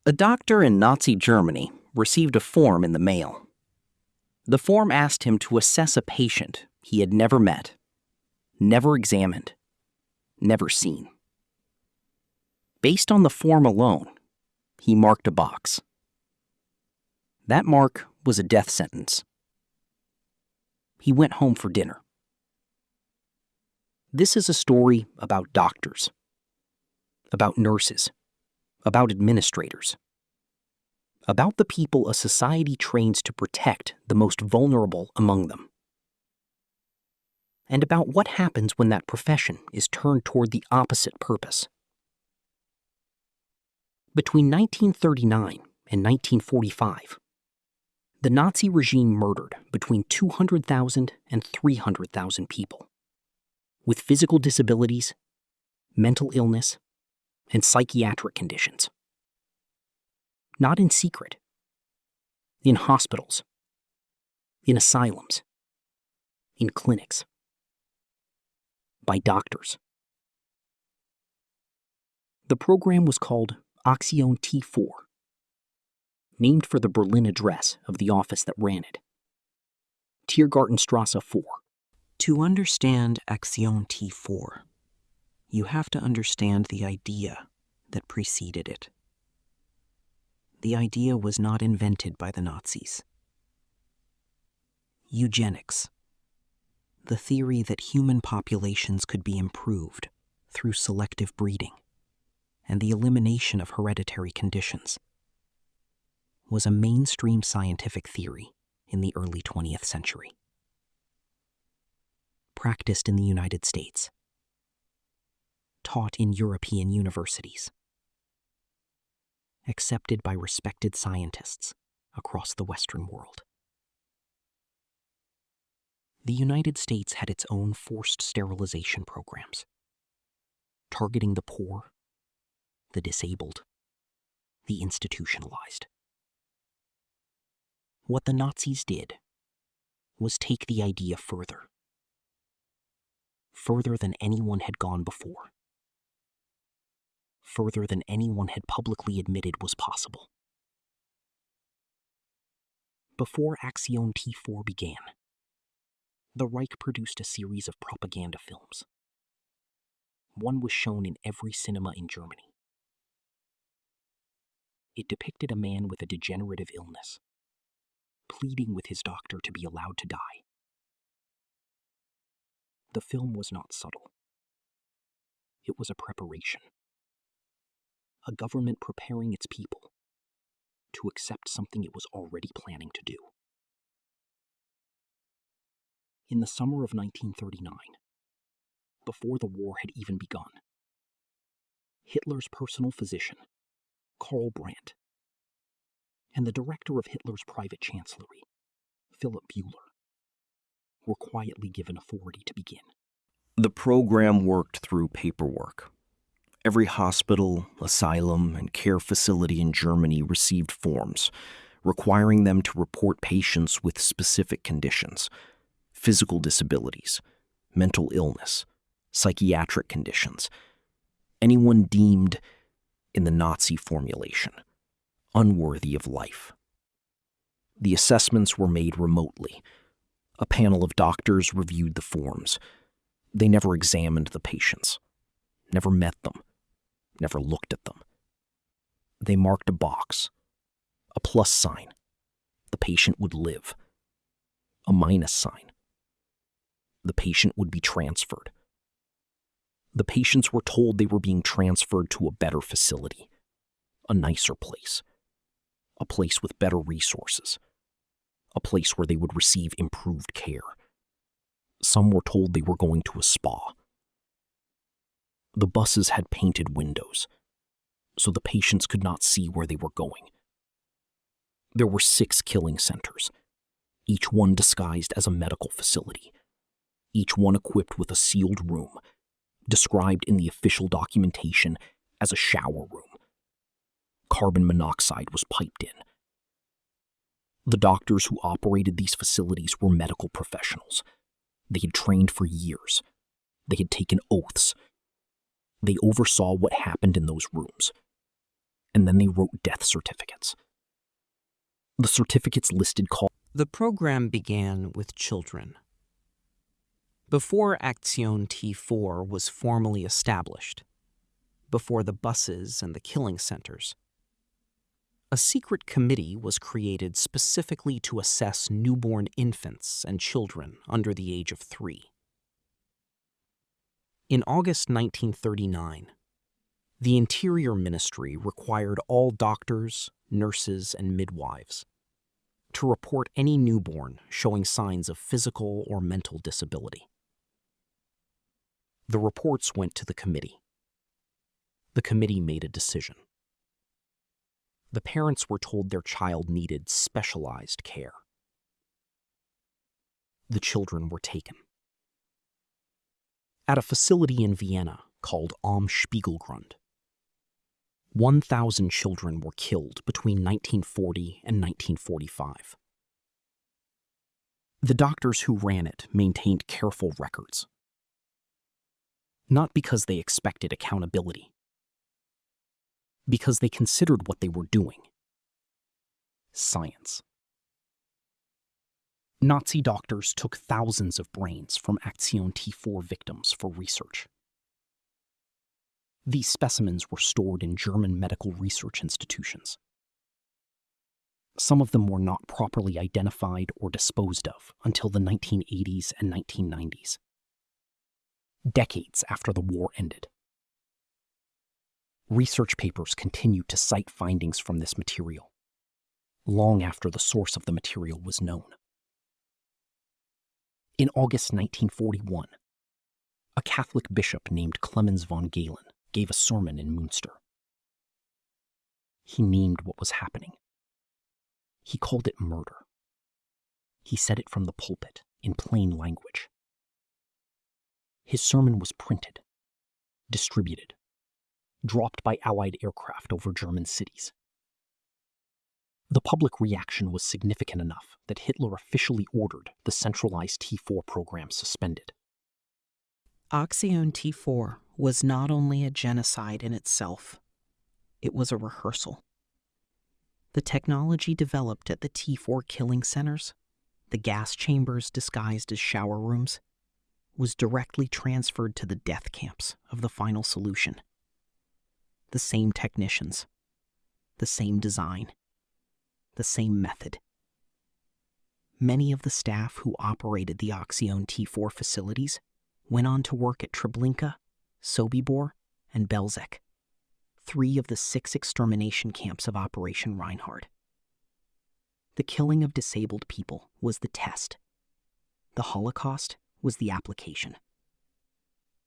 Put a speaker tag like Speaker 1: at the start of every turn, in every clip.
Speaker 1: A doctor in Nazi Germany received a form in the mail. The form asked him to assess a patient he had never met, never examined, never seen. Based on the form alone, he marked a box. That mark was a death sentence. He went home for dinner. This is a story about doctors, about nurses, about administrators, about the people a society trains to protect the most vulnerable among them, and about what happens when that profession is turned toward the opposite purpose. Between 1939 and 1945, the Nazi regime murdered between 200,000 and 300,000 people with physical disabilities, mental illness, and psychiatric conditions. Not in secret. In hospitals. In asylums. In clinics. By doctors. The program was called Aktion T4, named for the Berlin address of the office that ran it. Tiergartenstraße 4.
Speaker 2: To understand Aktion T4, you have to understand the idea that preceded it. The idea was not invented by the Nazis. Eugenics, the theory that human populations could be improved through selective breeding and the elimination of hereditary conditions, was a mainstream scientific theory in the early 20th century. Practiced in the United States. Taught in European universities. Accepted by respected scientists across the Western world. The United States had its own forced sterilization programs, targeting the poor, the disabled, the institutionalized. What the Nazis did was take the idea further than anyone had gone before. Further than anyone had publicly admitted was possible. Before Aktion T4 began, the Reich produced a series of propaganda films. One was shown in every cinema in Germany. It depicted a man with a degenerative illness, pleading with his doctor to be allowed to die. The film was not subtle. It was a preparation. A government preparing its people to accept something it was already planning to do. In the summer of 1939, before the war had even begun, Hitler's personal physician, Karl Brandt, and the director of Hitler's private chancellery, Philip Buhler, were quietly given authority to begin.
Speaker 3: The program worked through paperwork. Every hospital, asylum, and care facility in Germany received forms requiring them to report patients with specific conditions, physical disabilities, mental illness, psychiatric conditions, anyone deemed, in the Nazi formulation, unworthy of life. The assessments were made remotely. A panel of doctors reviewed the forms. They never examined the patients, never met them, never looked at them. They marked a box, a plus sign. The patient would live. A minus sign. The patient would be transferred. The patients were told they were being transferred to a better facility, a nicer place, a place with better resources, a place where they would receive improved care. Some were told they were going to a spa. The buses had painted windows, so the patients could not see where they were going. There were 6 killing centers, each one disguised as a medical facility, each one equipped with a sealed room, described in the official documentation as a shower room. Carbon monoxide was piped in. The doctors who operated these facilities were medical professionals. They had trained for years. They had taken oaths. They oversaw what happened in those rooms.
Speaker 2: and then they wrote death certificates. The certificates listed
Speaker 4: The program began with children. Before Aktion T4 was formally established, before the buses and the killing centers, a secret committee was created specifically to assess newborn infants and children under the age of 3. In August 1939, the Interior Ministry required all doctors, nurses, and midwives to report any newborn showing signs of physical or mental disability. The reports went to the committee. The committee made a decision. The parents were told their child needed specialized care. The children were taken. At a facility in Vienna called Am Spiegelgrund, 1,000 children were killed between 1940 and 1945. The doctors who ran it maintained careful records, not because they expected accountability, because they considered what they were doing science. Nazi doctors took thousands of brains from Aktion T4 victims for research. These specimens were stored in German medical research institutions. Some of them were not properly identified or disposed of until the 1980s and 1990s, decades after the war ended. Research papers continued to cite findings from this material, long after the source of the material was known. In August 1941, a Catholic bishop named Clemens von Galen gave a sermon in Münster. He named what was happening. He called it murder. He said it from the pulpit in plain language. His sermon was printed, distributed, dropped by Allied aircraft over German cities. The public reaction was significant enough that Hitler officially ordered the centralized T4 program suspended. Aktion T4 was not only a genocide in itself, it was a rehearsal. The technology developed at the T4 killing centers, the gas chambers disguised as shower rooms, was directly transferred to the death camps of the final solution. The same technicians, the same design, the same method. Many of the staff who operated the Aktion T4 facilities went on to work at Treblinka, Sobibor, and Belzec, 3 of the 6 extermination camps of Operation Reinhard. The killing of disabled people was the test. The Holocaust was the application.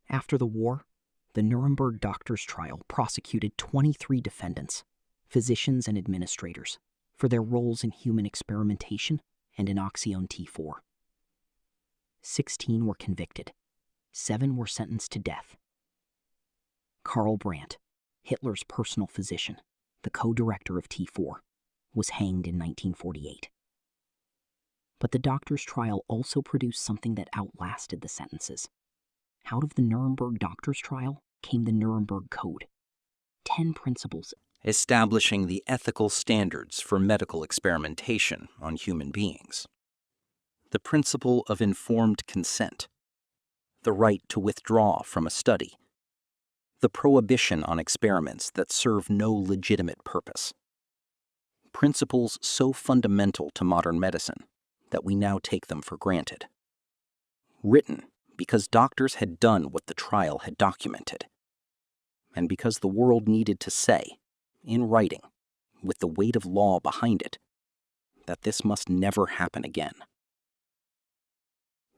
Speaker 4: After the war, the Nuremberg doctors' trial prosecuted 23 defendants, physicians and administrators, for their roles in human experimentation and in Aktion T4. 16 were convicted. 7 were sentenced to death. Karl Brandt, Hitler's personal physician, the co-director of T4, was hanged in 1948. But the doctor's trial also produced something that outlasted the sentences. Out of the Nuremberg doctor's trial came the Nuremberg Code. 10 principles
Speaker 1: establishing the ethical standards for medical experimentation on human beings. The principle of informed consent, the right to withdraw from a study, the prohibition on experiments that serve no legitimate purpose. Principles so fundamental to modern medicine that we now take them for granted. Written because doctors had done what the trial had documented, and because the world needed to say, in writing, with the weight of law behind it, that this must never happen again.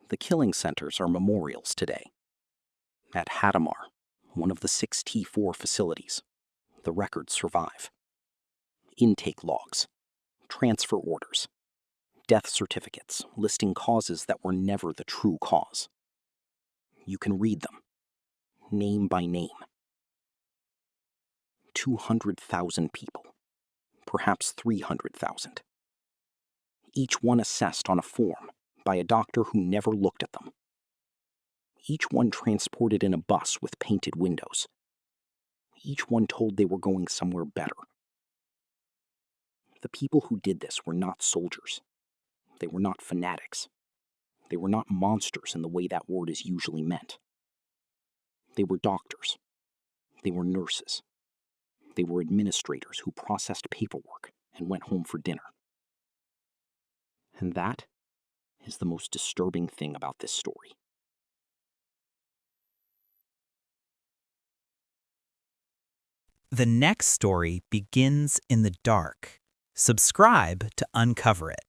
Speaker 1: The killing centers are memorials today. At Hadamar, one of the 6 T4 facilities, the records survive. Intake logs, transfer orders, death certificates listing causes that were never the true cause. You can read them, name by name. 200,000 people, perhaps 300,000. Each one assessed on a form by a doctor who never looked at them. Each one transported in a bus with painted windows. Each one told they were going somewhere better,
Speaker 2: The people who did this were not soldiers. They were not fanatics. They were not monsters in the way that word is usually meant. They were doctors. They were nurses. They were administrators who processed paperwork and went home for dinner. And that is the most disturbing thing about this story.
Speaker 5: The next story begins in the dark. Subscribe to uncover it.